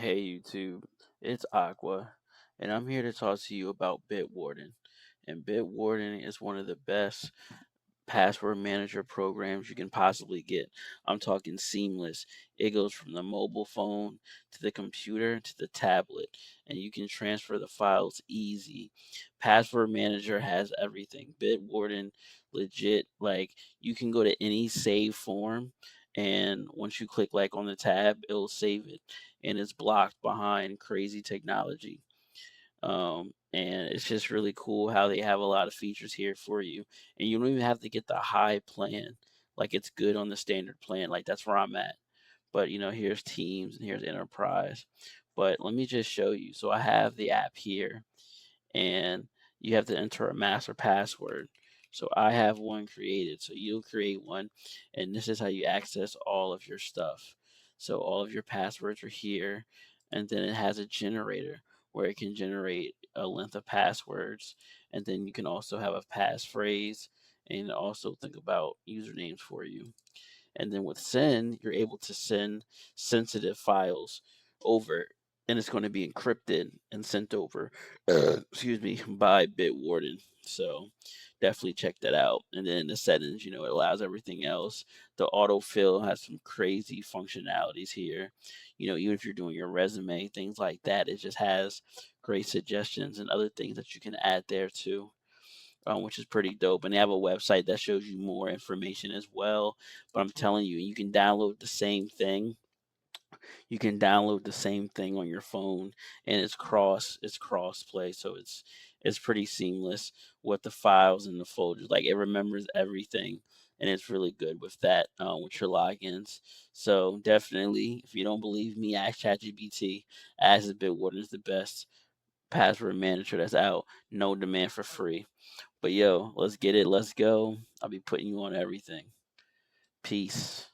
Hey YouTube, it's Aqua, and I'm here to talk to you about Bitwarden. And Bitwarden is one of the best password manager programs you can possibly get. I'm talking seamless. It goes from the mobile phone to the computer to the tablet, and you can transfer the files easy. Password manager has everything. Bitwarden, legit, like you can go to any save form, and once you click like on the tab, it'll save it, and it's blocked behind crazy technology. And it's just really cool how they have a lot of features here for you, and you don't even have to get the high plan. Like it's good on the standard plan. Like that's where I'm at. But here's Teams and here's Enterprise. But let me just show you. So I have the app here, and you have to enter a master password. So I have one created. So you'll create one, and this is how you access all of your stuff. So all of your passwords are here, and then it has a generator where it can generate a length of passwords, and then you can also have a passphrase and also think about usernames for you. And then with send, you're able to send sensitive files over, and it's going to be encrypted and sent over, excuse me, by Bitwarden. So definitely check that out. And then in the settings, it allows everything else. The autofill has some crazy functionalities here. Even if you're doing your resume, things like that, it just has great suggestions and other things that you can add there too, which is pretty dope. And they have a website that shows you more information as well. But I'm telling you, you can download the same thing. You can download the same thing on your phone, and it's cross play, so it's pretty seamless with the files and the folders. Like it remembers everything, and it's really good with that with your logins. So definitely, if you don't believe me, ask ChatGPT. As the Bitwarden is the best password manager that's out. No demand for free. But yo, let's get it. Let's go. I'll be putting you on everything. Peace.